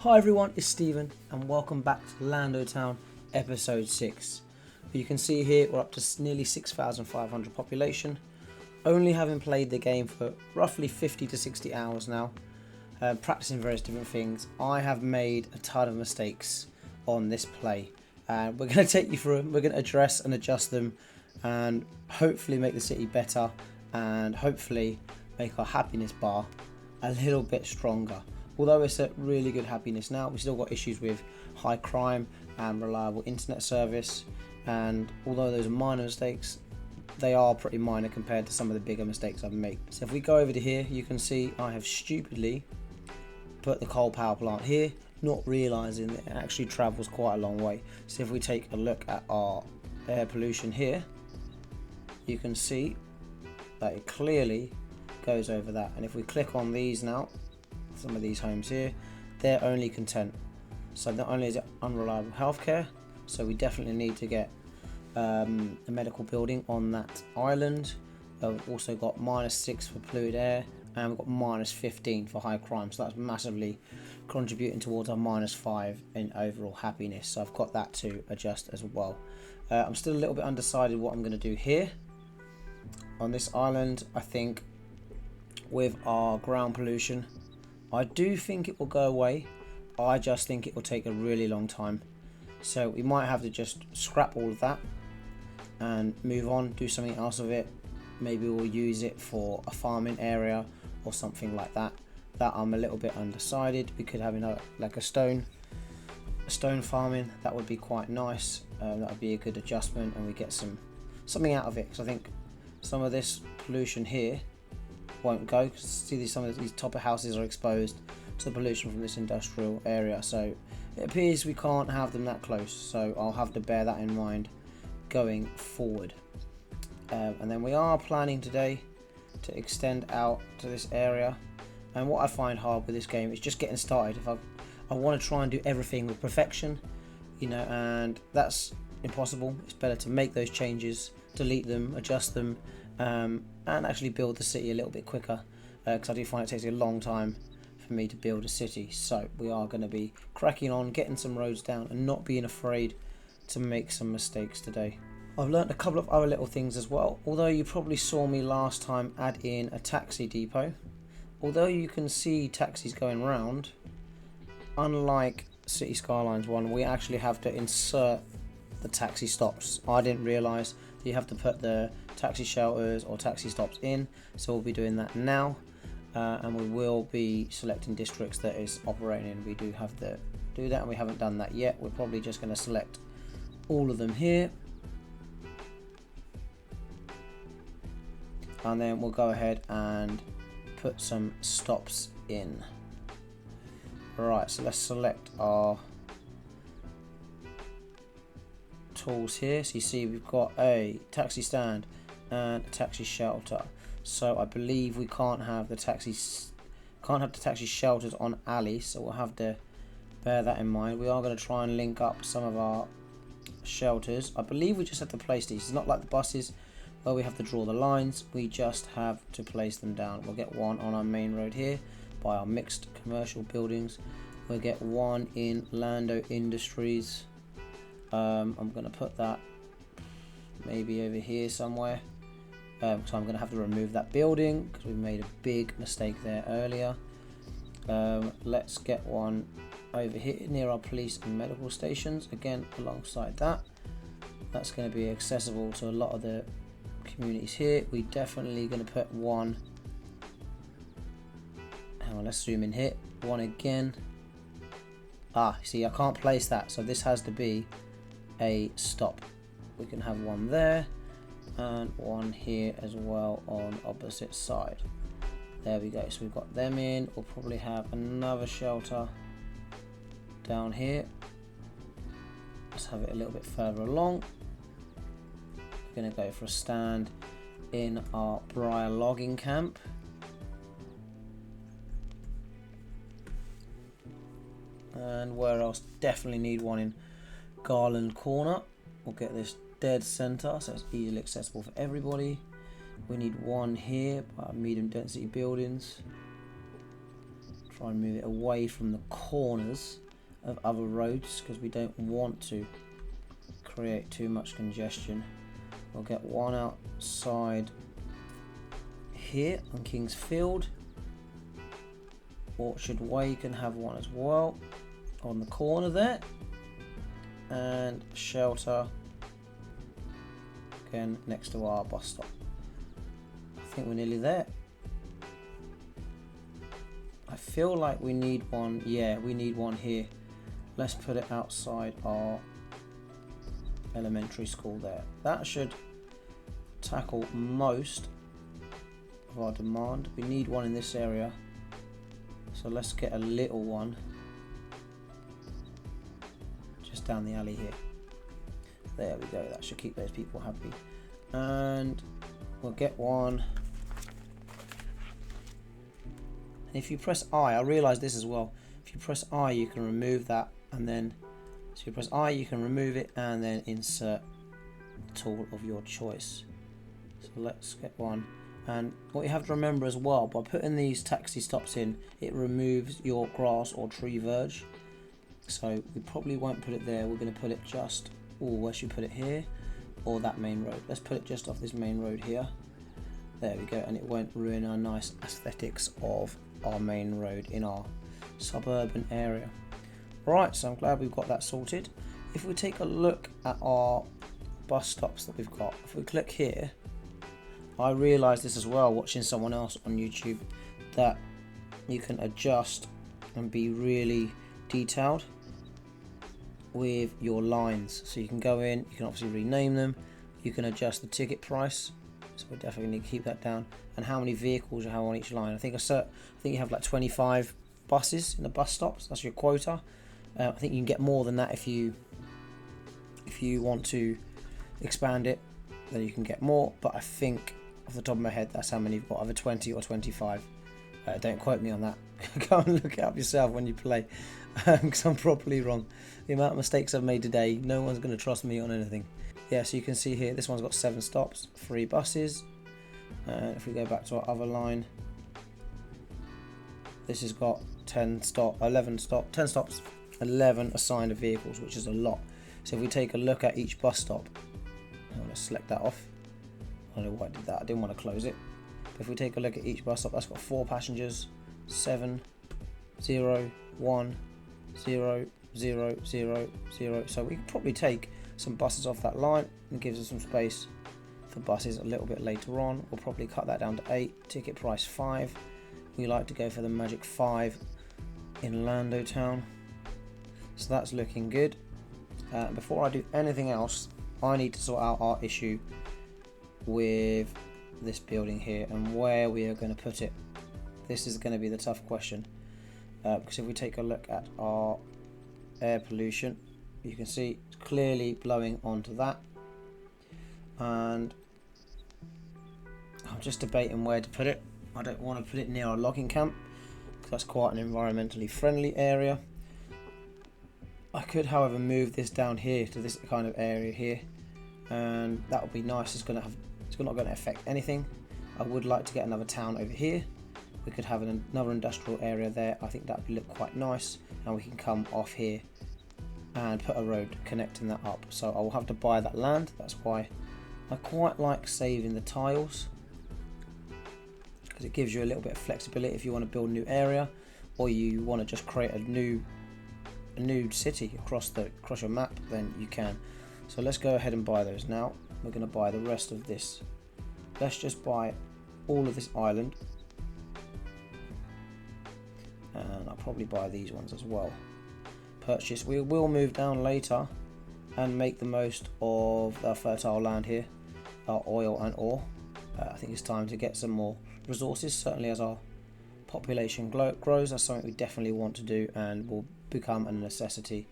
Hi everyone, it's Stephen and welcome back to Lando Town episode 6. You can see here we're up to nearly 6,500 population, only having played the game for roughly 50 to 60 hours now, practicing various different things. I have made a ton of mistakes on this play and we're going to take you through them. We're going to address and adjust them and hopefully make the city better and hopefully make our happiness bar a little bit stronger. Although it's at really good happiness now, we've still got issues with high crime and reliable internet service, and although those are minor mistakes, they are pretty minor compared to some of the bigger mistakes I've made. So if we go over to here, you can see I have stupidly put the coal power plant here, not realising that it actually travels quite a long way. So if we take a look at our air pollution here, you can see that it clearly goes over that. And if we click on these now, some of these homes here, they're only content. So not only is it unreliable healthcare, so we definitely need to get a medical building on that island. We've also got -6 for polluted air, and we've got -15 for high crime, so that's massively contributing towards our -5 in overall happiness. So I've got that to adjust as well. I'm still a little bit undecided what I'm going to do here on this island. I think with our ground pollution, I do think it will go away. I just think it will take a really long time. So we might have to just scrap all of that and move on, do something else with it. Maybe we'll use it for a farming area or something like that. That I'm a little bit undecided. We could have like a stone farming. That would be quite nice. That would be a good adjustment, and we get something out of it. Because I think some of this pollution here won't go, because see some of these top of houses are exposed to the pollution from this industrial area, so it appears we can't have them that close, so I'll have to bear that in mind going forward. And then we are planning today to extend out to this area, and what I find hard with this game is just getting started. If I want to try and do everything with perfection, and that's impossible. It's better to make those changes, delete them, adjust them, and actually build the city a little bit quicker, because I do find it takes a long time for me to build a city. So we are going to be cracking on, getting some roads down, and not being afraid to make some mistakes today. I've learned a couple of other little things as well. Although you probably saw me last time add in a taxi depot, although you can see taxis going round, unlike City Skylines 1, we actually have to insert the taxi stops. I didn't realise you have to put the taxi shelters or taxi stops in, so we'll be doing that now, and we will be selecting districts that is operating in. We do have to do that, and we haven't done that yet. We're probably just going to select all of them here, and then we'll go ahead and put some stops in. Right, so let's select our tools here. So you see we've got a taxi stand and a taxi shelter. So I believe we can't have the taxi shelters on alleys, so we'll have to bear that in mind. We are going to try and link up some of our shelters. I believe we just have to place these. It's not like the buses where we have to draw the lines. We just have to place them down. We'll get one on our main road here by our mixed commercial buildings. We'll get one in Lando Industries. I'm going to put that maybe over here somewhere, so I'm going to have to remove that building because we made a big mistake there earlier. Let's get one over here near our police and medical stations, again alongside that. That's going to be accessible to a lot of the communities here. We definitely going to put one, hang on, let's zoom in here, one again. See, I can't place that, so this has to be a stop. We can have one there and one here as well on opposite side. There we go, so we've got them in. We'll probably have another shelter down here. Let's have it a little bit further along. We're going to go for a stand in our Briar logging camp. And where else? Definitely need one in Garland Corner. We'll get this dead center so it's easily accessible for everybody. We need one here by medium density buildings. Try and move it away from the corners of other roads because we don't want to create too much congestion. We'll get one outside here on King's Field. Orchard Way can have one as well on the corner there. And shelter again next to our bus stop. I think we're nearly there. I feel like we need one. Yeah, we need one here. Let's put it outside our elementary school there. That should tackle most of our demand. We need one in this area, so let's get a little one just down the alley here. There we go. That should keep those people happy. And we'll get one. And if you press I realised this as well. If you press I, you can remove that, and then so you press I, you can remove it, and then insert a tool of your choice. So let's get one. And what you have to remember as well, by putting these taxi stops in, it removes your grass or tree verge. So we probably won't put it there. We're going to put it just, where should we put it, here or that main road? Let's put it just off this main road here. There we go, and it won't ruin our nice aesthetics of our main road in our suburban area. Right, so I'm glad we've got that sorted. If we take a look at our bus stops that we've got, if we click here, I realised this as well watching someone else on YouTube, that you can adjust and be really detailed with your lines. So you can go in, you can obviously rename them, you can adjust the ticket price, so we definitely need to keep that down, and how many vehicles you have on each line. I think you have like 25 buses in the bus stops. That's your quota. I think you can get more than that if you want to expand it, then you can get more, but I think off the top of my head that's how many you've got, either 20 or 25. Don't quote me on that. Go and look it up yourself when you play, because I'm probably wrong. The amount of mistakes I've made today, no one's going to trust me on anything. Yeah, so you can see here, this one's got 7 stops, 3 buses. If we go back to our other line, this has got 10 stops, 11 assigned vehicles, which is a lot. So if we take a look at each bus stop, I'm going to select that off. I don't know why I did that, I didn't want to close it. But if we take a look at each bus stop, that's got 4 passengers, 7, 0, 1, 0, 0, 0, 0. So we can probably take some buses off that line, and gives us some space for buses a little bit later on. We'll probably cut that down to 8, ticket price 5. We like to go for the magic 5 in Lando town. So that's looking good. Before I do anything else, I need to sort out our issue with this building here and where we are going to put it. This is going to be the tough question, because if we take a look at our air pollution, you can see it's clearly blowing onto that, and I'm just debating where to put it. I don't want to put it near our logging camp because that's quite an environmentally friendly area. I could, however, move this down here to this kind of area here, and that would be nice. It's not going to affect anything. I would like to get another town over here. We could have another industrial area there. I think that would look quite nice, and we can come off here and put a road connecting that up. So I will have to buy that land. That's why I quite like saving the tiles, because it gives you a little bit of flexibility if you want to build a new area, or you want to just create a new city across your map, then you can. So let's go ahead and buy those now. We're going to buy the rest of this. Let's just buy all of this island, and I'll probably buy these ones as well. Purchase. We will move down later and make the most of our fertile land here, our oil and ore. I think it's time to get some more resources, certainly as our population grows. That's something we definitely want to do and will become a necessity.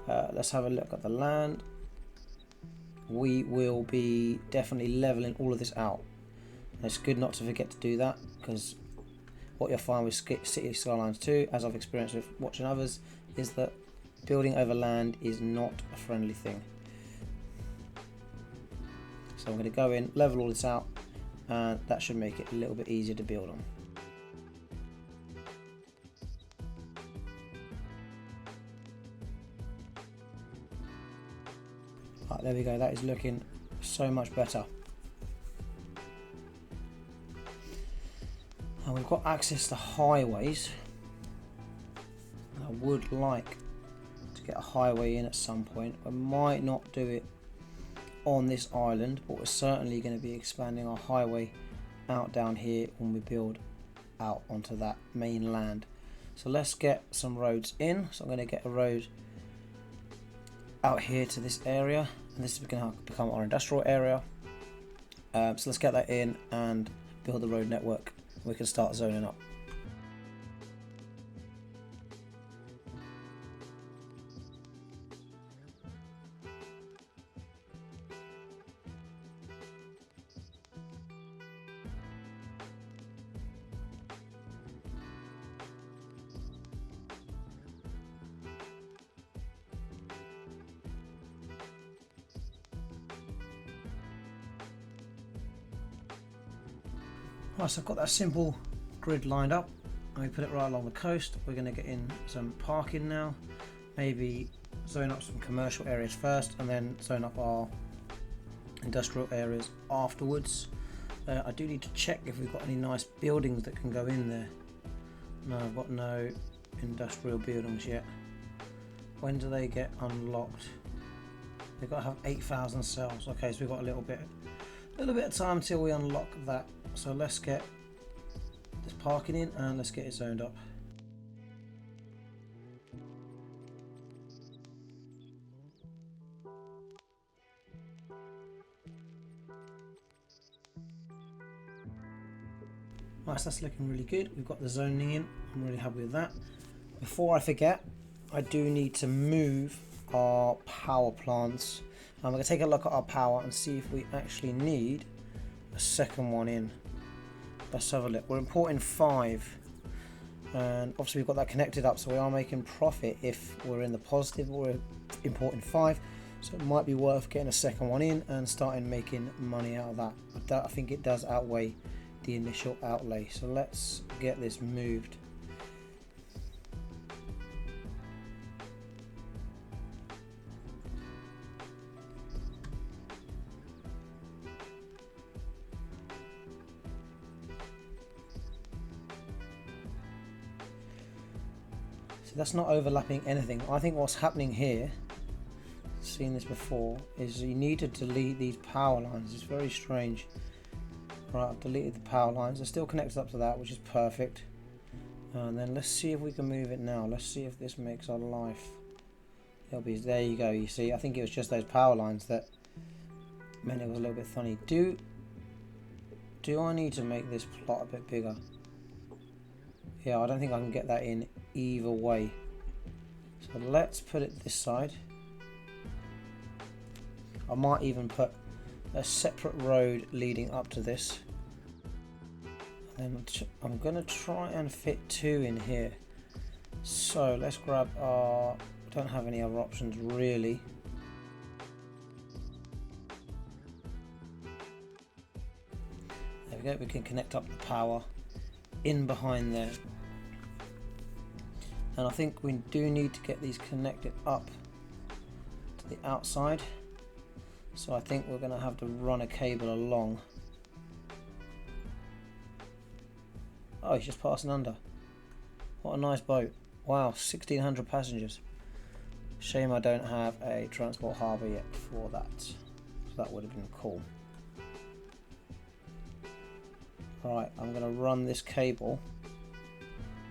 Let's have a look at the land. We will be definitely leveling all of this out. And it's good not to forget to do that, because what you'll find with City Skylines 2, as I've experienced with watching others, is that building over land is not a friendly thing. So I'm going to go in, level all this out, and that should make it a little bit easier to build on. Right, there we go, that is looking so much better. And we've got access to highways. And I would like to get a highway in at some point. I might not do it on this island, but we're certainly going to be expanding our highway out down here when we build out onto that main land. So let's get some roads in. So I'm going to get a road out here to this area, and this is going to become our industrial area. So let's get that in and build the road network. We can start zoning up. Right, so I've got that simple grid lined up, and we put it right along the coast. We're going to get in some parking now, maybe zone up some commercial areas first and then zone up our industrial areas afterwards. I do need to check if we've got any nice buildings that can go in there. No, I've got no industrial buildings yet. When do they get unlocked? They've got to have 8,000 cells. Okay, so we've got a little bit of time till we unlock that. So let's get this parking in and let's get it zoned up. Right, so that's looking really good. We've got the zoning in. I'm really happy with that. Before I forget, I do need to move our power plants. I'm going to take a look at our power and see if we actually need a second one in. Let's have a look. We're importing 5, and obviously we've got that connected up, so we are making profit if we're in the positive. We're importing 5, so it might be worth getting a second one in and starting making money out of that. I think it does outweigh the initial outlay. So let's get this moved. So that's not overlapping anything. I think what's happening here, seen this before, is you need to delete these power lines. It's very strange. Right, I've deleted the power lines. They're still connected up to that, which is perfect. And then let's see if we can move it now. Let's see if this makes our life. It'll be, there you go. You see, I think it was just those power lines that meant it was a little bit funny. Do I need to make this plot a bit bigger? Yeah, I don't think I can get that in either way. So let's put it this side. I might even put a separate road leading up to this. And I'm going to try and fit 2 in here. So let's grab our... don't have any other options really. There we go, we can connect up the power in behind there. And I think we do need to get these connected up to the outside. So I think we're going to have to run a cable along. Oh, he's just passing under. What a nice boat. Wow, 1,600 passengers. Shame I don't have a transport harbour yet for that. So that would have been cool. Alright, I'm going to run this cable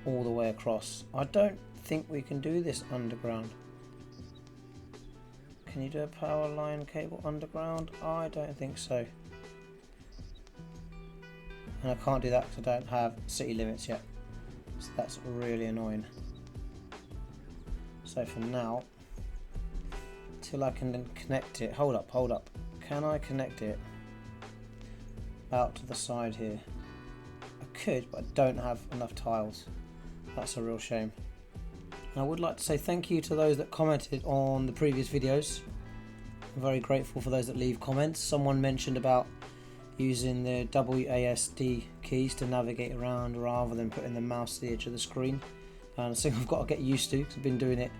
all the way across. I don't think we can do this underground. Can you do a power line cable underground? I don't think so. And I can't do that because I don't have city limits yet. So that's really annoying. So for now, till I can then connect it, hold up. Can I connect it out to the side here? I could, but I don't have enough tiles. That's a real shame. And I would like to say thank you to those that commented on the previous videos. I'm very grateful for those that leave comments. Someone mentioned about using the WASD keys to navigate around rather than putting the mouse to the edge of the screen. And it's something I've got to get used to because I've been doing it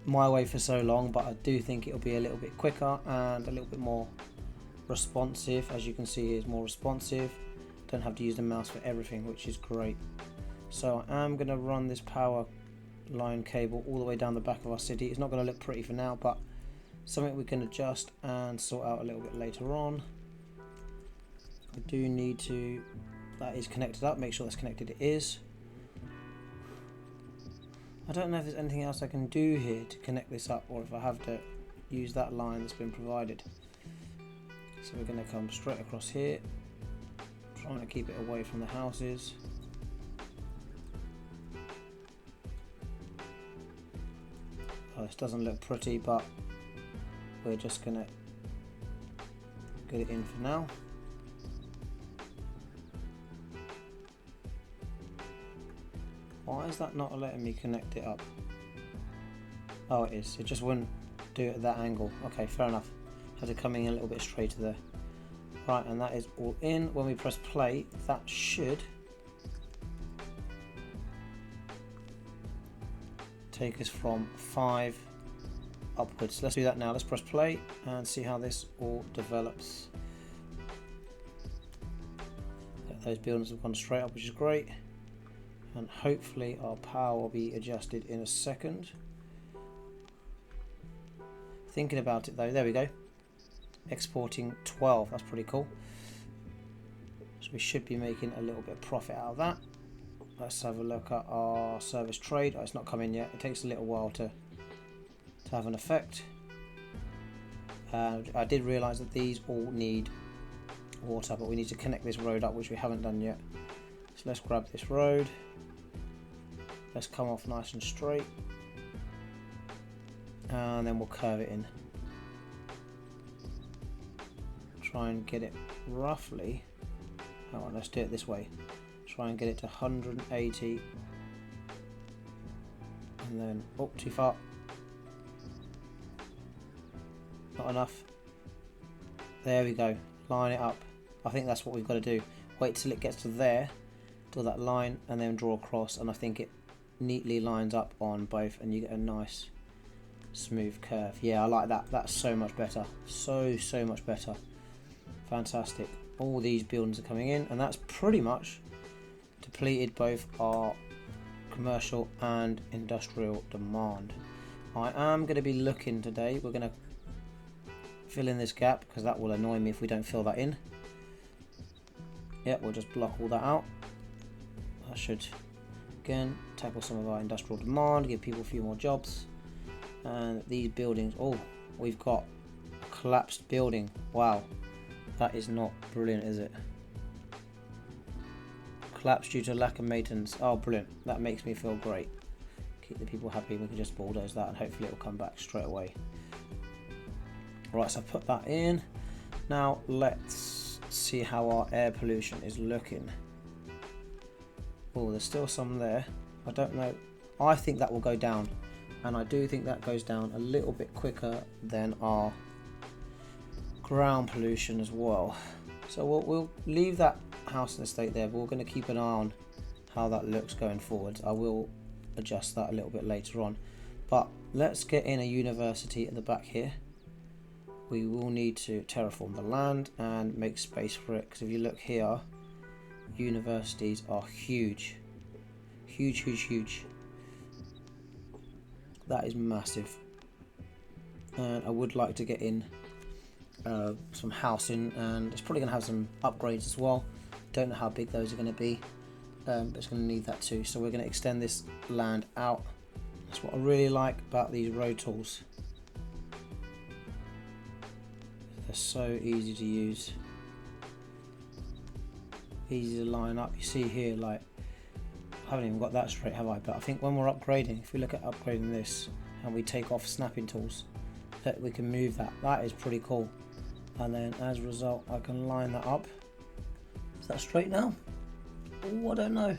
my way for so long, but I do think it'll be a little bit quicker and a little bit more responsive. As you can see, it's more responsive. Don't have to use the mouse for everything, which is great. So I am going to run this power line cable all the way down the back of our city. It's not going to look pretty for now, but something we can adjust and sort out a little bit later on. I do need to, that is connected up, make sure that's connected. It is. I don't know if there's anything else I can do here to connect this up, or if I have to use that line that's been provided. So we're going to come straight across here, trying to keep it away from the houses. Oh, this doesn't look pretty, but we're just going to get it in for now. Why is that not letting me connect it up? Oh, it is. It just wouldn't do it at that angle. Okay, fair enough. Had to come in a little bit straighter there. Right, and that is all in. When we press play, that should take us from 5 upwards. Let's do that now. Let's press play and see how this all develops. Those buildings have gone straight up, which is great. And hopefully our power will be adjusted in a second. Thinking about it though, there we go. Exporting 12, that's pretty cool. So we should be making a little bit of profit out of that. Let's have a look at our service trade. Oh, it's not come in yet. It takes a little while to have an effect. I did realise that these all need water, but we need to connect this road up, which we haven't done yet. So let's grab this road. Let's come off nice and straight. And then we'll curve it in. Try and get it roughly. Hang on, let's do it this way. Try and get it to 180. And then, oh, too far. Not enough. There we go. Line it up. I think that's what we've got to do. Wait till it gets to there. Do that line and then draw across. And I think it neatly lines up on both. And you get a nice smooth curve. Yeah, I like that. That's so much better. So much better. Fantastic. All these buildings are coming in. And that's pretty much depleted both our commercial and industrial demand. I am going to be looking today. We're going to fill in this gap because that will annoy me if we don't fill that in. Yeah, we'll just block all that out. That should again tackle some of our industrial demand, give people a few more jobs. And these buildings, oh, we've got a collapsed building. Wow, that is not brilliant, is it? Collapsed due to lack of maintenance. Oh, brilliant. That makes me feel great. Keep the people happy. We can just bulldoze that and hopefully it will come back straight away. Right, so I've put that in. Now let's see how our air pollution is looking. Oh, there's still some there. I don't know. I think that will go down. And I do think that goes down a little bit quicker than our ground pollution as well. So we'll leave that house and estate there, but we're going to keep an eye on how that looks going forward. I will adjust that a little bit later on. But let's get in a university at the back here. We will need to terraform the land and make space for it, because if you look here, universities are huge. Huge. That is massive. And I would like to get in some housing, and it's probably going to have some upgrades as well. Don't know how big those are going to be, but it's going to need that too. So we're going to extend this land out. That's what I really like about these road tools. They're so easy to use, easy to line up. You see here, like, I haven't even got that straight, have I? But I think when we're upgrading, if we look at upgrading this and we take off snapping tools, that we can move that. That is pretty cool. And then as a result, I can line that up. Is that straight now? Oh, I don't know.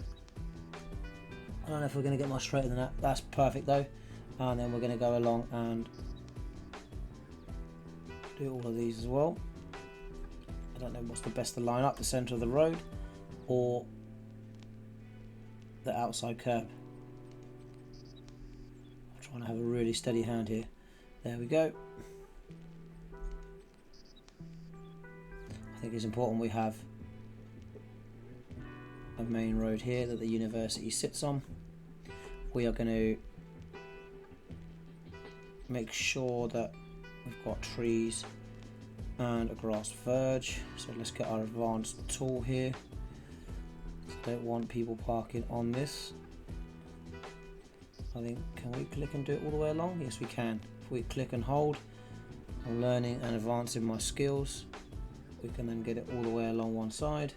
I don't know if we're going to get much straighter than that. That's perfect though. And then we're going to go along and do all of these as well. I don't know what's the best to line up, the centre of the road or the outside curb. I'll Trying to have a really steady hand here. There we go. I think it's important we have a main road here that the university sits on. We are going to make sure that we've got trees and a grass verge. So let's get our advanced tool here. So don't want people parking on this. I think, can we click and do it all the way along? Yes, we can. If we click and hold, I'm learning and advancing my skills. We can then get it all the way along one side.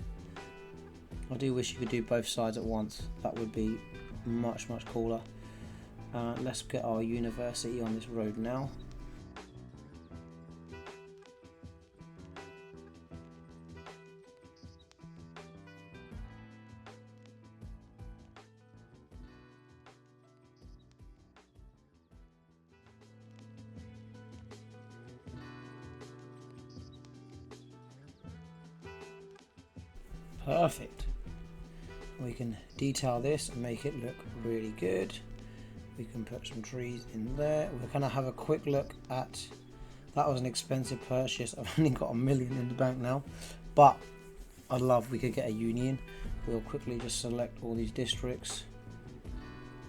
I do wish you could do both sides at once. That would be much cooler. Let's get our university on this road now. Perfect. We can detail this and make it look really good. We can put some trees in there. We're going to have a quick look at, that was an expensive purchase. I've only got $1 million in the bank now, but I'd love we could get a union. We'll quickly just select all these districts.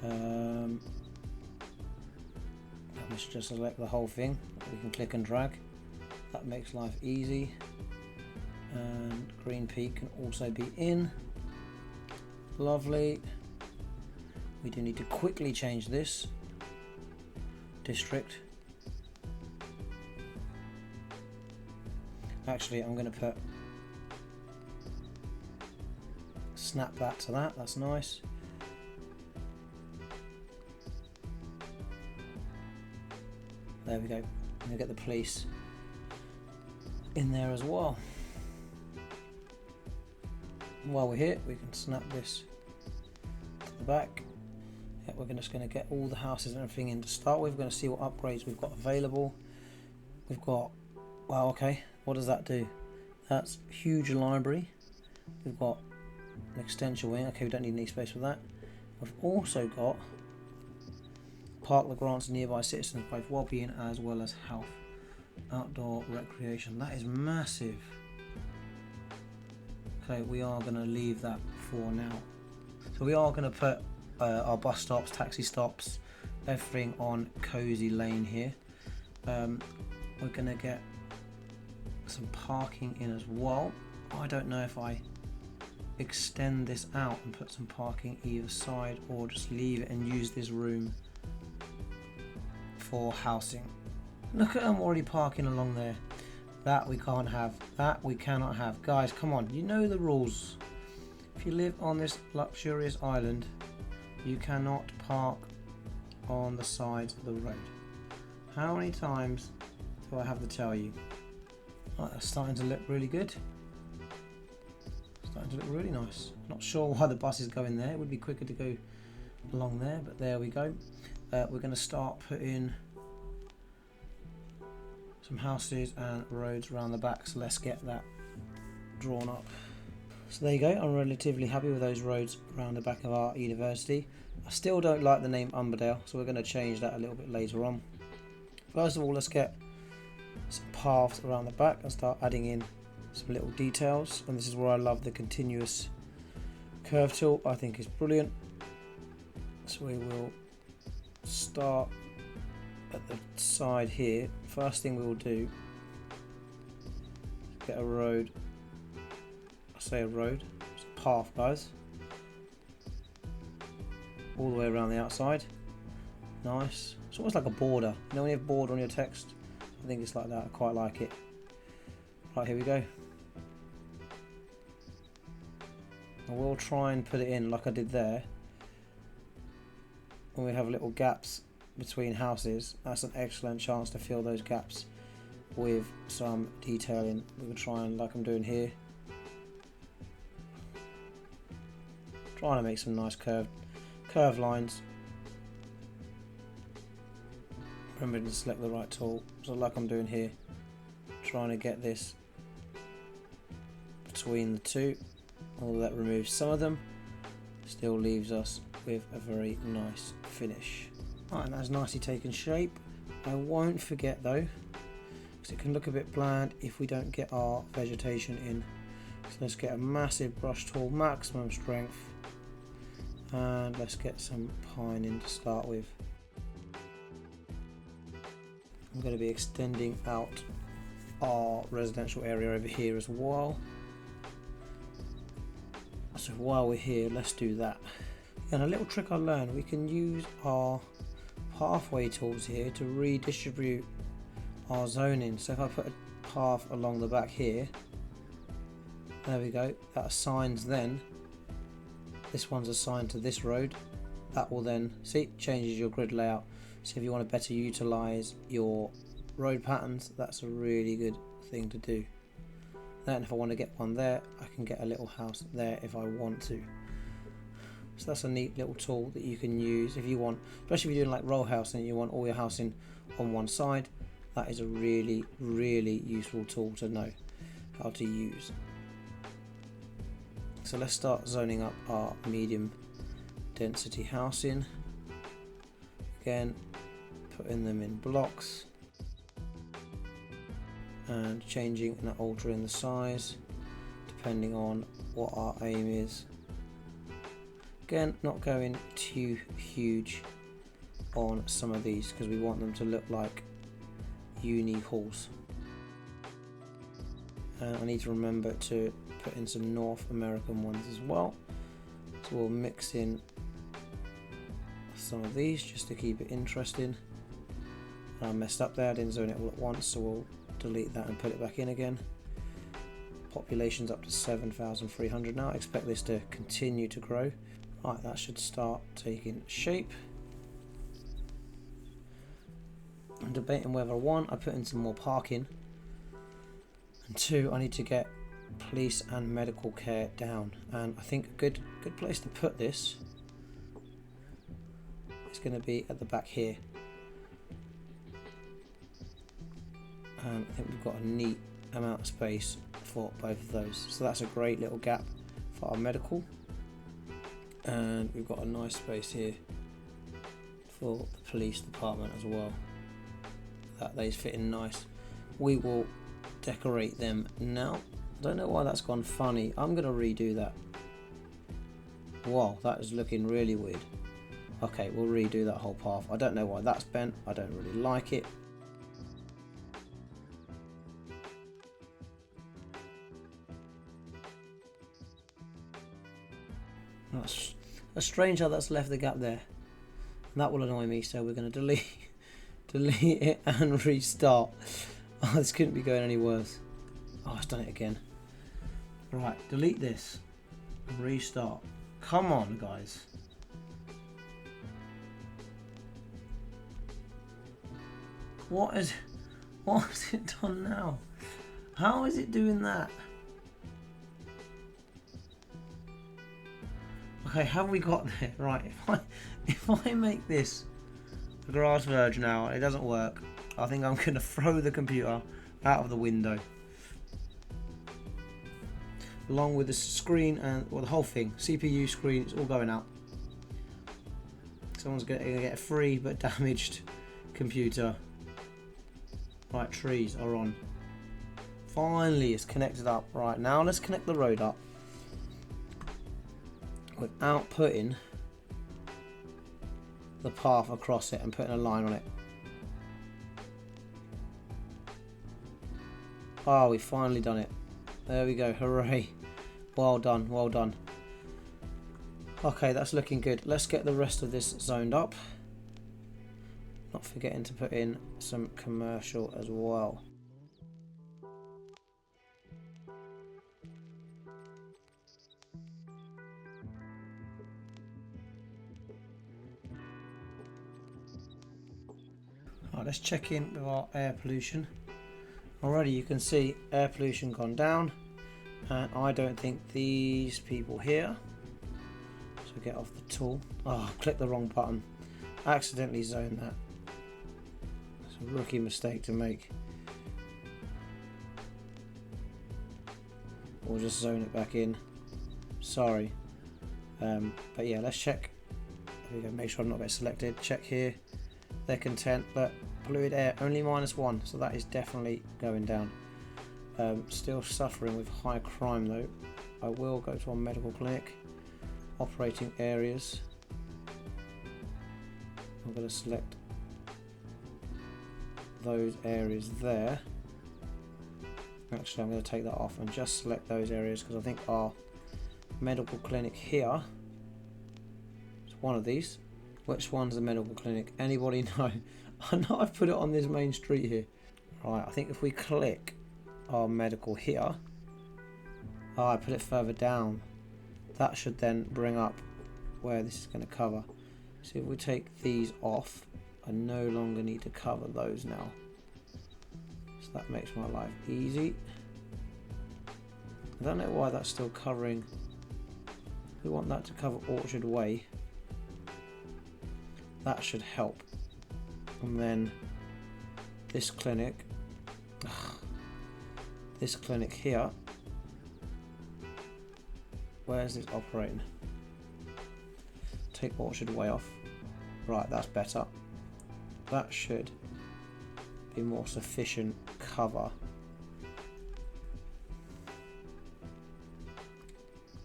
Let's just select the whole thing. We can click and drag. That makes life easy. And Green Peak can also be in. Lovely. We do need to quickly change this district. Actually, I'm going to put snap that to that. That's nice. There we go. I'm going to get the police in there as well. While we're here, we can snap this to the back. Yeah, we're just going to get all the houses and everything in to start with. We're going to see what upgrades we've got available. We've got, wow, okay, what does that do? That's huge library. We've got an extension wing. Okay, we don't need any space for that. We've also got park the grants nearby citizens, both well-being as well as health. Outdoor recreation. That is massive. Okay, we are going to leave that for now. So we are going to put our bus stops, taxi stops, everything on Cozy Lane here. We're going to get some parking in as well. I don't know if I extend this out and put some parking either side or just leave it and use this room for housing. Look at them already parking along there. That we can't have. That we cannot have. Guys, come on. You know the rules. If you live on this luxurious island, you cannot park on the sides of the road. How many times do I have to tell you? Right, that's starting to look really good. Starting to look really nice. Not sure why the bus is going there. It would be quicker to go along there, but there we go. We're going to start putting some houses and roads around the back, so let's get that drawn up. So there you go, I'm relatively happy with those roads around the back of our university. I still don't like the name Umberdale, so we're going to change that a little bit later on. First of all, let's get some paths around the back and start adding in some little details, and this is where I love the continuous curve tool. I think it's brilliant. So we will start at the side here. First thing we will do is get a road. I say a road, it's a path, guys, all the way around the outside. Nice. It's almost like a border. You know when you have border on your text? I think it's like that. I quite like it. Right, here we go. I will try and put it in like I did there. When we have little gaps between houses, that's an excellent chance to fill those gaps with some detailing. We will try and, like I'm doing here, trying to make some nice curved lines. Remember to select the right tool, so like I'm doing here, trying to get this between the two. Although that removes some of them, still leaves us with a very nice finish. Right, and that's nicely taken shape. I won't forget though, because it can look a bit bland if we don't get our vegetation in. So let's get a massive brush tool, maximum strength, and let's get some pine in to start with. I'm going to be extending out our residential area over here as well. So while we're here, let's do that. And a little trick I learned, we can use our pathway tools here to redistribute our zoning. So if I put a path along the back here, there we go, that assigns then, this one's assigned to this road, that will then, see, changes your grid layout. So if you want to better utilize your road patterns, that's a really good thing to do. Then if I want to get one there, I can get a little house there if I want to. So that's a neat little tool that you can use if you want, especially if you're doing like row house and you want all your housing on one side. That is a really, really useful tool to know how to use. So let's start zoning up our medium density housing. Again, putting them in blocks and changing and altering the size depending on what our aim is. Again, not going too huge on some of these because we want them to look like uni halls. And I need to remember to put in some North American ones as well. So we'll mix in some of these just to keep it interesting. I messed up there, I didn't zone it all at once, so we'll delete that and put it back in again. Population's up to 7,300 now. I expect this to continue to grow. Right, that should start taking shape. I'm debating whether one, I put in some more parking, and two, I need to get police and medical care down. And I think a good place to put this is going to be at the back here. And I think we've got a neat amount of space for both of those. So that's a great little gap for our medical. And we've got a nice space here for the police department as well. That they's fitting nice. We will decorate them now. I don't know why that's gone funny. I'm going to redo that. Wow, that is looking really weird. Okay, we'll redo that whole path. I don't know why that's bent. I don't really like it. That's strange how that's left the gap there. And that will annoy me, so we're going to delete it and restart. Oh, this couldn't be going any worse. Oh, it's done it again. Right, delete this and restart. Come on, guys. What is it done now? How is it doing that? Okay, have we got there? Right, if I make this a grass verge now and it doesn't work, I think I'm going to throw the computer out of the window. Along with the screen and, well, the whole thing, CPU screen, it's all going out. Someone's going to get a free but damaged computer. Right, trees are on. Finally, it's connected up. Right, now let's connect the road up without putting the path across it and putting a line on it. Oh, we've finally done it. There we go, hooray. Well done, well done. Okay, that's looking good. Let's get the rest of this zoned up. Not forgetting to put in some commercial as well. Right, let's check in with our air pollution. Already you can see air pollution gone down, and I don't think these people here, so get off the tool. Oh, click the wrong button, accidentally zoned that. It's a rookie mistake to make. We'll just zone it back in, sorry. But yeah, let's check. There we go, make sure I'm not getting selected, check here. they're content, but fluid air only -1, so that is definitely going down. Still suffering with high crime though. I will go to our medical clinic, operating areas. I'm going to select those areas there. Actually, I'm going to take that off and just select those areas because I think our medical clinic here is one of these. Which one's the medical clinic? Anybody know? I know I've put it on this main street here. Right, I think if we click our medical here, oh, I put it further down. That should then bring up where this is going to cover. So if we take these off, I no longer need to cover those now. So that makes my life easy. I don't know why that's still covering. We want that to cover Orchard Way. That should help. And then this clinic, this clinic here, where's this operating? Take Orchard Way off. Right, that's better. That should be more sufficient cover.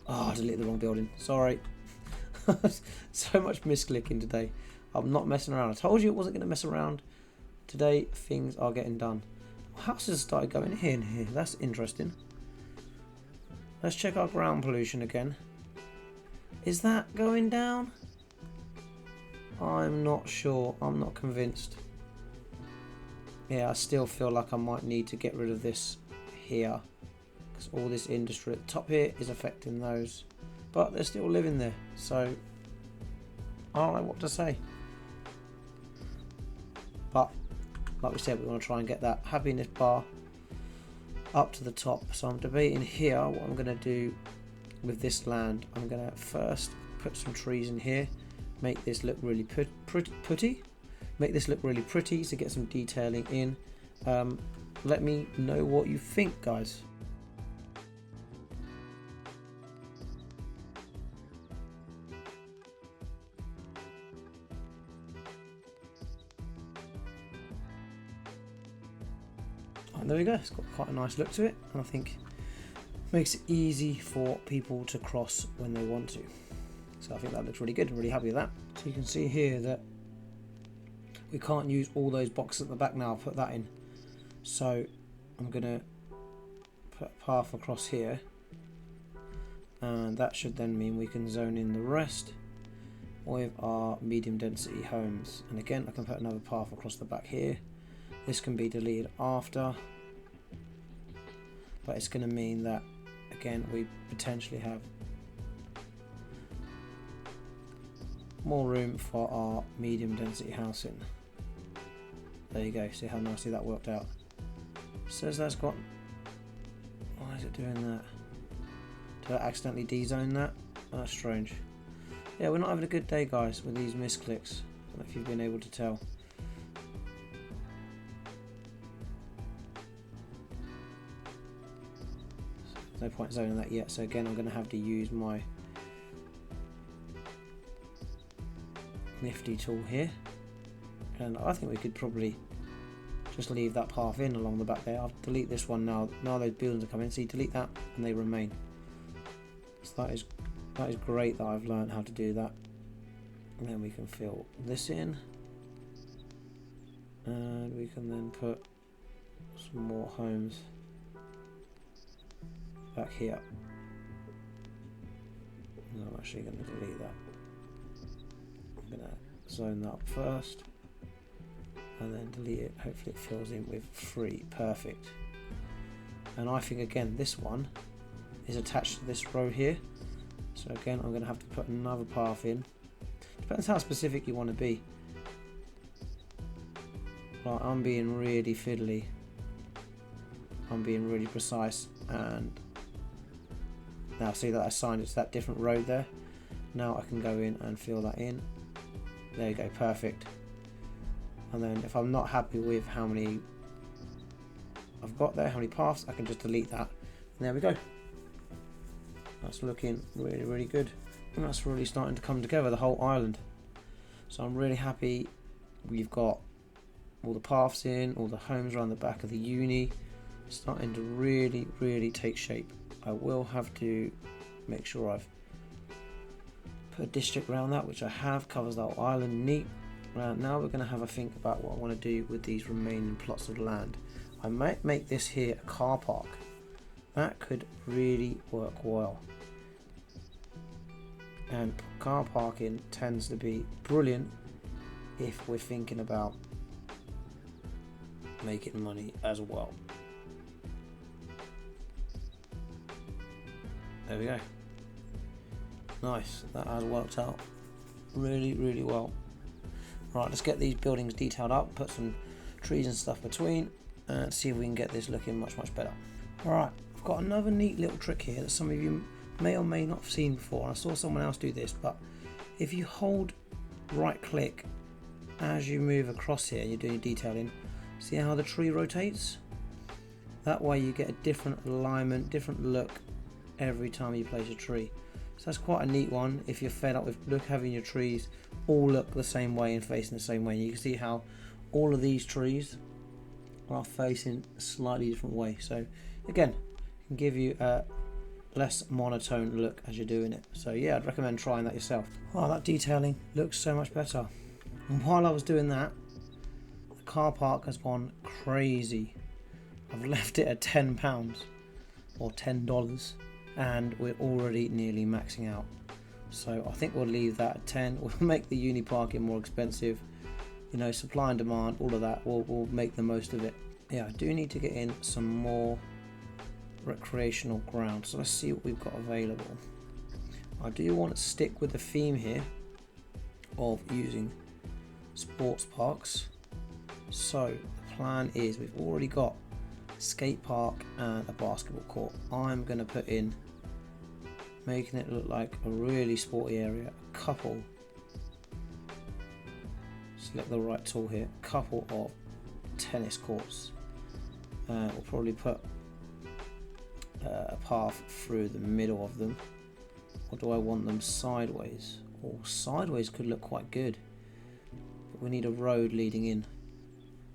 Oh, I deleted the wrong building. Sorry. So much misclicking today. I'm not messing around. I told you it wasn't going to mess around. Today, things are getting done. Houses started going here and here. That's interesting. Let's check our ground pollution again. Is that going down? I'm not sure. I'm not convinced. Yeah, I still feel like I might need to get rid of this here. Because all this industry at the top here is affecting those. But they're still living there. So, I don't know what to say. But, like we said, we want to try and get that happiness bar up to the top. So I'm debating here what I'm going to do with this land. I'm going to first put some trees in here. Make this look really pretty. Make this look really pretty to get some detailing in. Let me know what you think, guys. And there we go, it's got quite a nice look to it, and I think makes it easy for people to cross when they want to. So I think that looks really good. I'm really happy with that. So you can see here that we can't use all those boxes at the back now. I'll put that in. So I'm gonna put a path across here, and that should then mean we can zone in the rest with our medium density homes. And again, I can put another path across the back here. This can be deleted after, but it's going to mean that again we potentially have more room for our medium density housing. There you go, see how nicely that worked out. Says that's got, why is it doing that? Did I accidentally de-zone that? That's strange. Yeah, we're not having a good day, guys, with these misclicks. I don't know if you've been able to tell. No point zoning that yet, so again I'm going to have to use my nifty tool here, and I think we could probably just leave that path in along the back there. I'll delete this one now. Now those buildings are coming, see, delete that and they remain. So that is great that I've learned how to do that. And then we can fill this in, and we can then put some more homes back here. No, I'm actually going to delete that. I'm going to zone that up first and then delete it. Hopefully it fills in with 3. Perfect. And I think again this one is attached to this row here, so again I'm going to have to put another path in. Depends how specific you want to be. Like, I'm being really fiddly, I'm being really precise, and now see that I assigned it to that different road there. Now I can go in and fill that in. There you go, perfect. And then if I'm not happy with how many I've got there, how many paths, I can just delete that. And there we go. That's looking really, really good. And that's really starting to come together, the whole island. So I'm really happy We've got all the paths in, all the homes around the back of the uni, starting to really take shape. I will have to make sure I've put a district around that, which I have, covers that island neat. Now we're going to have a think about what I want to do with these remaining plots of land. I might make this here a car park. That could really work well. And car parking tends to be brilliant if we're thinking about making money as well. There we go. Nice, that has worked out really well. Right, let's get these buildings detailed up, put some trees and stuff between, and see if we can get this looking much better. Alright, I've got another neat little trick here that some of you may or may not have seen before. I saw someone else do this, but if you hold right click as you move across here, you're doing detailing, see how the tree rotates? That way you get a different alignment, different look every time you place a tree. So that's quite a neat one if you're fed up with having your trees all look the same way and facing the same way. And you can see how all of these trees are facing a slightly different way. So again, it can give you a less monotone look as you're doing it. So yeah, I'd recommend trying that yourself. Oh, that detailing looks so much better. And while I was doing that, the car park has gone crazy. I've left it at £10 or $10, and we're already nearly maxing out. So I think we'll leave that at 10. We'll make the uni parking more expensive. You know, supply and demand, all of that. We'll make the most of it. Yeah, I do need to get in some more recreational ground. So let's see what we've got available. I do want to stick with the theme here of using sports parks. So the plan is we've already got a skate park and a basketball court. I'm going to put in, making it look like a really sporty area, a couple, select the right tool here, a couple of tennis courts. We'll probably put a path through the middle of them. Or do I want them sideways? Or sideways could look quite good, but we need a road leading in.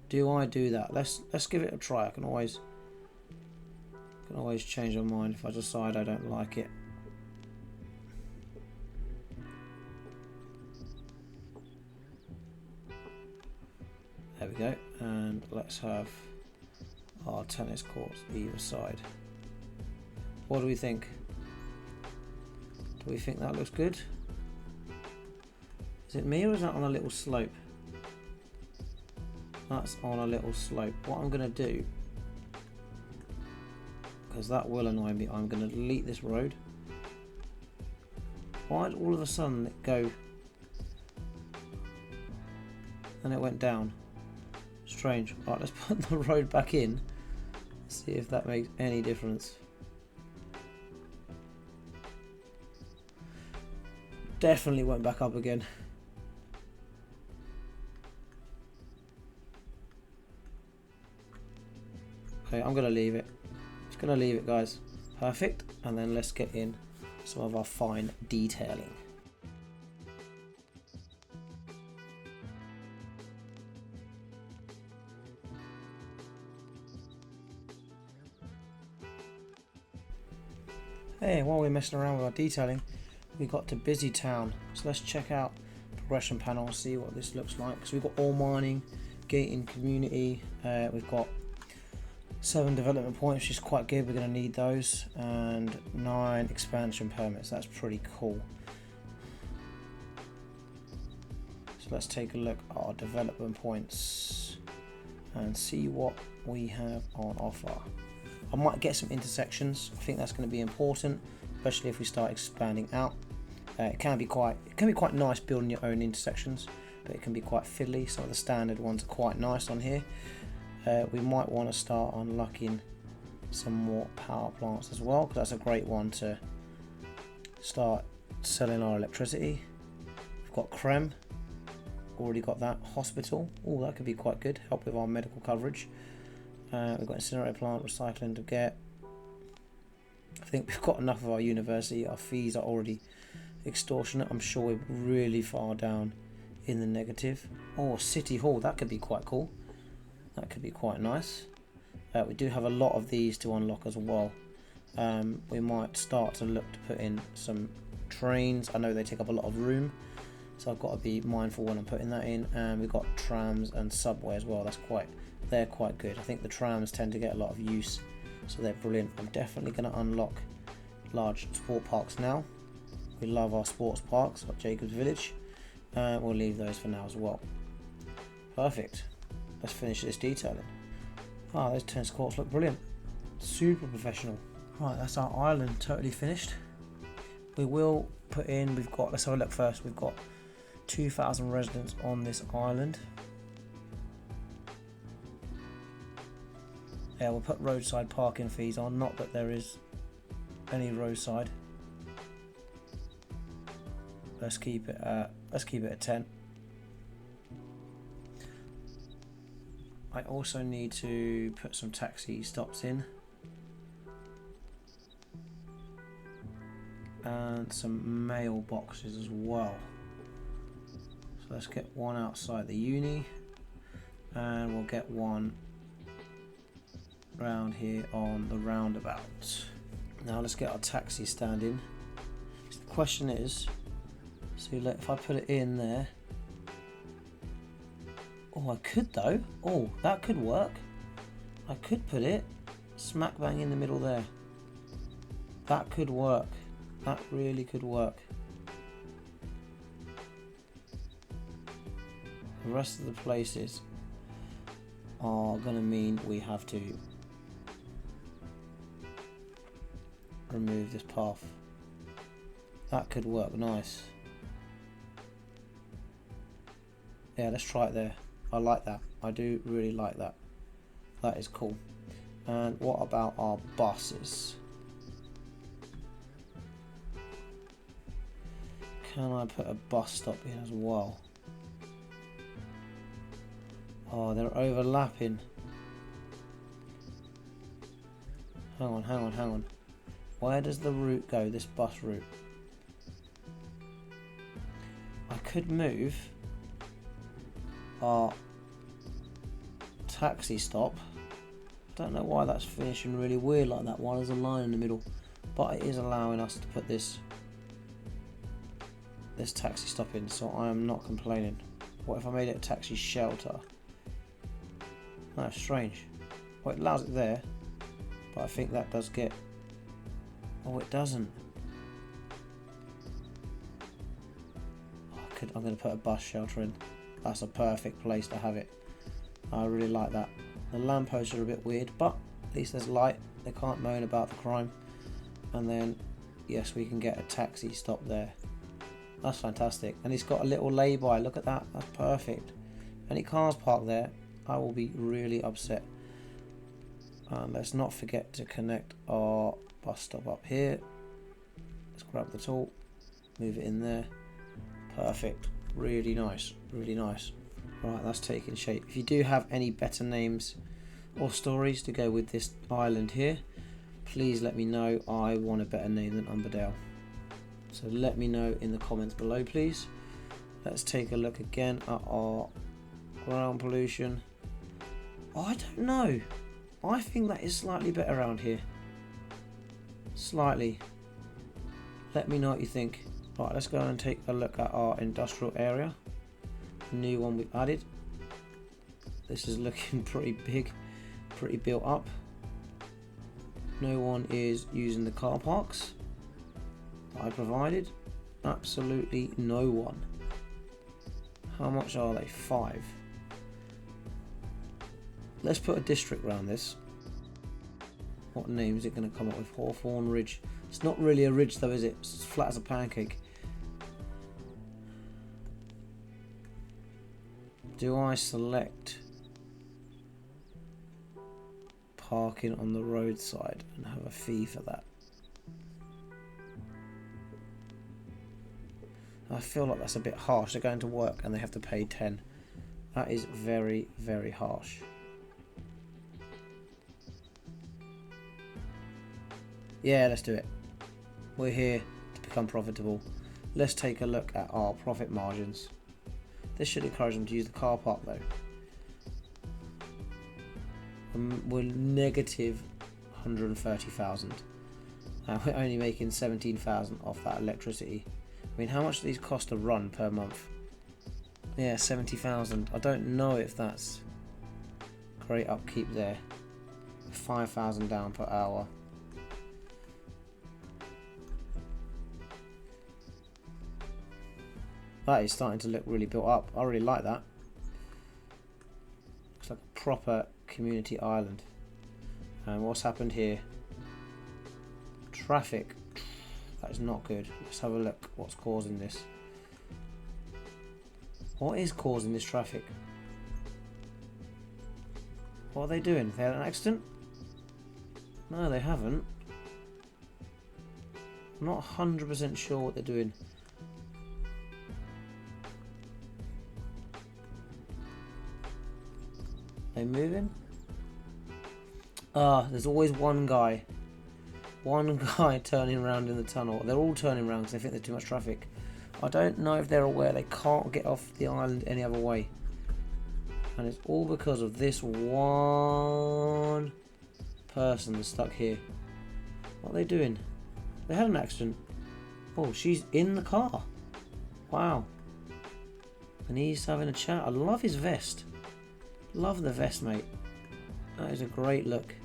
Do I do that? Let's give it a try. I can always change my mind if I decide I don't like it. There we go, and let's have our tennis courts either side. What do we think? Do we think that looks good? Is it me or is that on a little slope? That's on a little slope. What I'm going to do, because that will annoy me, I'm going to delete this road. Why did all of a sudden it go and it went down? Strange. Right, let's put the road back in, see if that makes any difference. Definitely went back up again. Okay, I'm going to leave it. Just going to leave it, guys. Perfect. And then let's get in some of our fine detailing. Hey, while we're messing around with our detailing, we got to Busy Town. So let's check out progression panel and see what this looks like. So we've got ore mining, gating community, we've got 7 development points, which is quite good, we're going to need those, and 9 expansion permits. That's pretty cool. So let's take a look at our development points and see what we have on offer. I might get some intersections. I think that's going to be important, especially if we start expanding out. It can be quite nice building your own intersections, but it can be quite fiddly. Some of the standard ones are quite nice on here. We might want to start unlocking some more power plants as well, because that's a great one to start selling our electricity. We've got Creme, already got that. Hospital, oh, that could be quite good, help with our medical coverage. We've got incinerator plant, recycling to get. I think we've got enough of our university. Our fees are already extortionate. I'm sure we're really far down in the negative. Or City Hall, that could be quite cool. That could be quite nice. We do have a lot of these to unlock as well. We might start to look to put in some trains. I know they take up a lot of room, so I've got to be mindful when I'm putting that in. And we've got trams and subway as well. They're quite good. I think the trams tend to get a lot of use, so they're brilliant. I'm definitely going to unlock large sport parks now. We love our sports parks like Jacob's Village. We'll leave those for now as well. Perfect. Let's finish this detailing. Ah, those tennis courts look brilliant. Super professional. Right, that's our island totally finished. We will put in, let's have a look first. We've got 2,000 residents on this island. Yeah, we'll put roadside parking fees on, not that there is any roadside. Let's keep it at 10. I also need to put some taxi stops in. And some mailboxes as well. So let's get one outside the uni. And we'll get one round here on the roundabout. Now let's get our taxi stand in. So the question is, if I put it in there. Oh, I could though. Oh, that could work. I could put it smack bang in the middle there. That could work. That really could work. The rest of the places are going to mean we have to remove this path. That could work nice. Yeah, let's try it there. I like that. I do really like that. That is cool. And what about our buses? Can I put a bus stop in as well? Oh, they're overlapping. Hang on. Where does the route go, this bus route? I could move our taxi stop. Don't know why that's finishing really weird like that. Why there's a line in the middle? But it is allowing us to put this taxi stop in, so I am not complaining. What if I made it a taxi shelter? That's strange. Well, it allows it there, but I think that does get... Oh, it doesn't. I'm going to put a bus shelter in. That's a perfect place to have it. I really like that. The lampposts are a bit weird, but at least there's light. They can't moan about the crime. And then, yes, we can get a taxi stop there. That's fantastic. And it's got a little lay-by. Look at that. That's perfect. Any cars parked there, I will be really upset. And let's not forget to connect our bus stop up here. Let's grab the tool, move it in there. Perfect. Really nice. Really nice. Right, that's taking shape. If you do have any better names or stories to go with this island here, please let me know. I want a better name than Umberdale. So let me know in the comments below, please. Let's take a look again at our ground pollution. Oh, I don't know. I think that is slightly better around here. Slightly. Let me know what you think. Right, let's go and take a look at our industrial area. The new one we've added. This is looking pretty big, pretty built up. No one is using the car parks that I provided. Absolutely no one. How much are they? 5. Let's put a district around this. What name is it going to come up with? Hawthorne Ridge. It's not really a ridge though, is it? It's as flat as a pancake. Do I select parking on the roadside and have a fee for that? I feel like that's a bit harsh. They're going to work and they have to pay 10. That is very, very harsh. Yeah, let's do it. We're here to become profitable. Let's take a look at our profit margins. This should encourage them to use the car park though. We're negative 130,000. We're only making 17,000 off that electricity. I mean, how much do these cost to run per month? Yeah, 70,000. I don't know if that's great upkeep there. 5,000 down per hour. That is starting to look really built up. I really like that. Looks like a proper community island. And what's happened here? Traffic. That is not good. Let's have a look what's causing this. What is causing this traffic? What are they doing? They had an accident? No, they haven't. I'm not 100% sure what they're doing. They moving? Ah, there's always one guy turning around in the tunnel. They're all turning around because they think there's too much traffic. I don't know if they're aware they can't get off the island any other way. And it's all because of this one person that's stuck here. What are they doing? They had an accident. Oh, she's in the car. Wow. And he's having a chat. I love his vest. Love the vest, mate. That is a great look.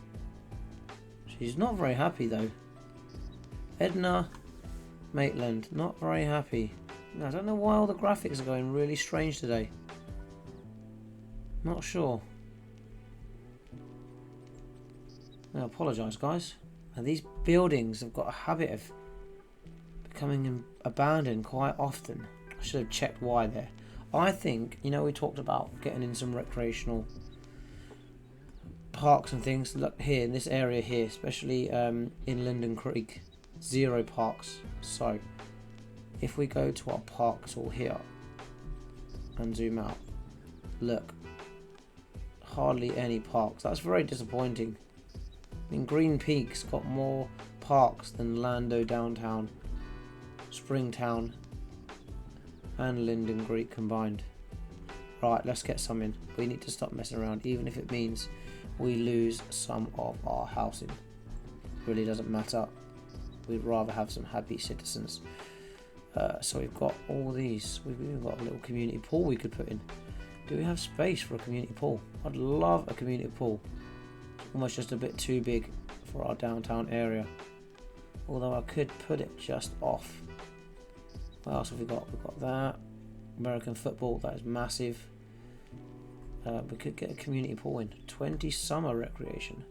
She's not very happy though. Edna Maitland, not very happy. I don't know why all the graphics are going really strange today. Not sure. I apologise, guys. And these buildings have got a habit of becoming abandoned quite often. I should have checked why there. I think, you know, we talked about getting in some recreational parks and things. Look here in this area here, especially in Linden Creek, 0 parks. So if we go to our parks all here and zoom out, look, hardly any parks. That's very disappointing. I mean, Green Peak's got more parks than Lando downtown, Springtown and Linden Creek combined. Right, let's get some in. We need to stop messing around, even if it means we lose some of our housing. Really doesn't matter. We'd rather have some happy citizens. So we've got all these. We've even got a little community pool we could put in. Do we have space for a community pool? I'd love a community pool. It's almost just a bit too big for our downtown area. Although I could put it just off. What else have we got? We've got that. American football, that is massive. We could get a community pool in. 20 summer recreation.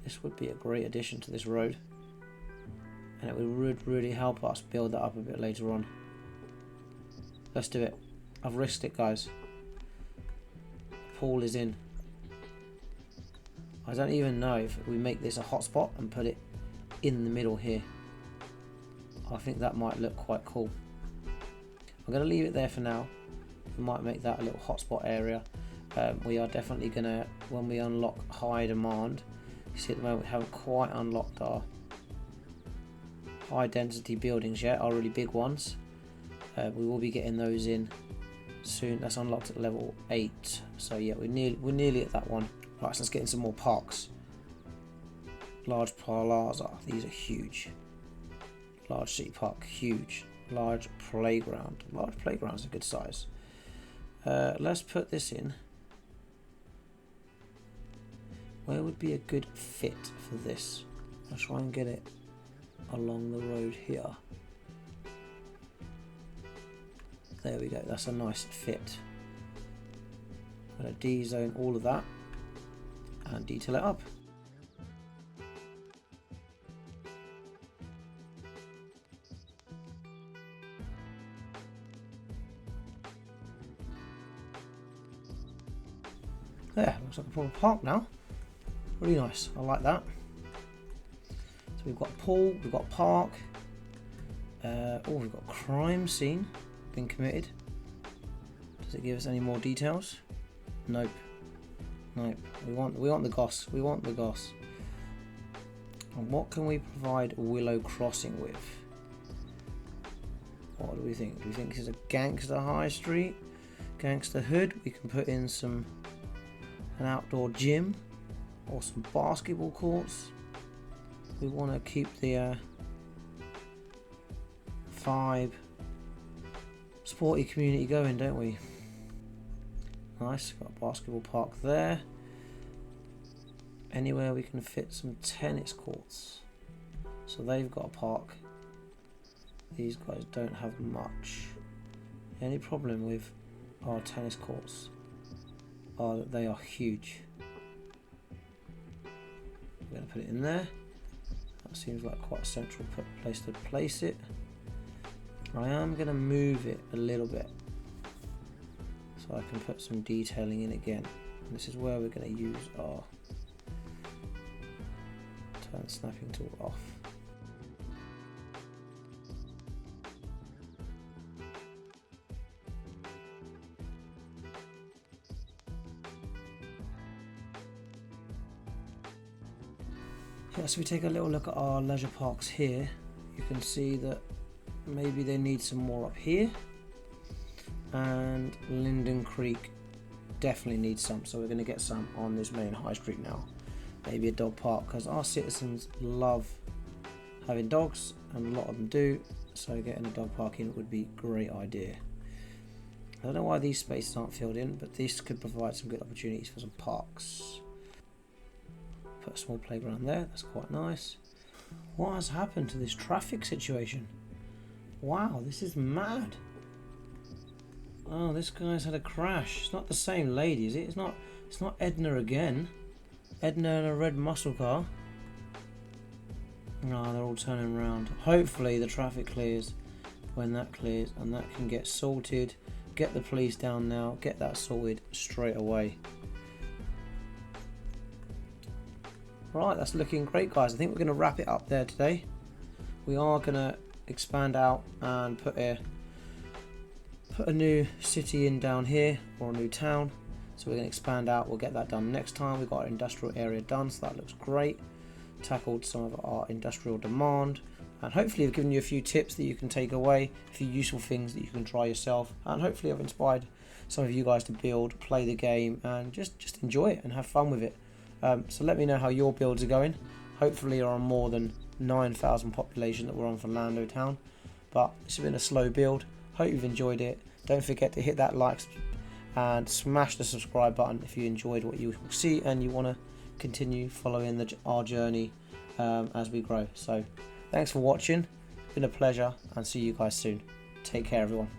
This would be a great addition to this road. And it would really help us build that up a bit later on. Let's do it. I've risked it, guys. The pool is in. I don't even know if we make this a hotspot and put it in the middle here. I think that might look quite cool. I'm going to leave it there for now. We might make that a little hotspot area. We are definitely going to, when we unlock high demand, you see at the moment we haven't quite unlocked our high density buildings yet, our really big ones. We will be getting those in soon. That's unlocked at level 8. So yeah, we're nearly at that one. Right, so let's get in some more parks. Large plaza, these are huge. Large city park, huge. Large playground. Large playground's a good size. Let's put this in. Where would be a good fit for this? Let's try and get it along the road here. There we go, that's a nice fit. I'm going to D-zone all of that and detail it up. There, looks like a proper park now. Really nice, I like that. So we've got pool, we've got park. We've got crime scene been committed. Does it give us any more details? Nope. Nope. We want the goss. We want the goss. And what can we provide Willow Crossing with? What do we think? Do we think this is a gangster high street? Gangster hood? We can put in an outdoor gym or some basketball courts. We want to keep the vibe sporty community going, don't we? Nice, got a basketball park there. Anywhere we can fit some tennis courts. So they've got a park. These guys don't have much. The only problem with our tennis courts are that they are huge. I'm going to put it in there. That seems like quite a central place to place it. I am going to move it a little bit so I can put some detailing in again. And this is where we're going to use our turn snapping tool off. Yeah, so we take a little look at our leisure parks here. You can see that maybe they need some more up here, and Linden Creek definitely needs some, so we're going to get some on this main high street now. Maybe a dog park, because our citizens love having dogs and a lot of them do, so getting a dog park in would be a great idea. I don't know why these spaces aren't filled in, but this could provide some good opportunities for some parks. Put a small playground there, that's quite nice. What has happened to this traffic situation? Wow, this is mad. Oh, this guy's had a crash. It's not the same lady, is it? It's not Edna again. Edna in a red muscle car. No, they're all turning around. Hopefully the traffic clears when that clears, and that can get sorted. Get the police down now, get that sorted straight away. Right, that's looking great, guys. I think we're going to wrap it up there today. We are going to expand out and put a new city in down here, or a new town. So we're going to expand out. We'll get that done next time. We've got our industrial area done, so that looks great. Tackled some of our industrial demand, and hopefully I've given you a few tips that you can take away, a few useful things that you can try yourself, and hopefully I've inspired some of you guys to build, play the game, and just enjoy it and have fun with it. So let me know how your builds are going. Hopefully you're on more than 9,000 population that we're on for Lando Town, but this has been a slow build. Hope you've enjoyed it. Don't forget to hit that like and smash the subscribe button if you enjoyed what you see and you want to continue following our journey as we grow. So thanks for watching, it's been a pleasure, and see you guys soon. Take care, everyone.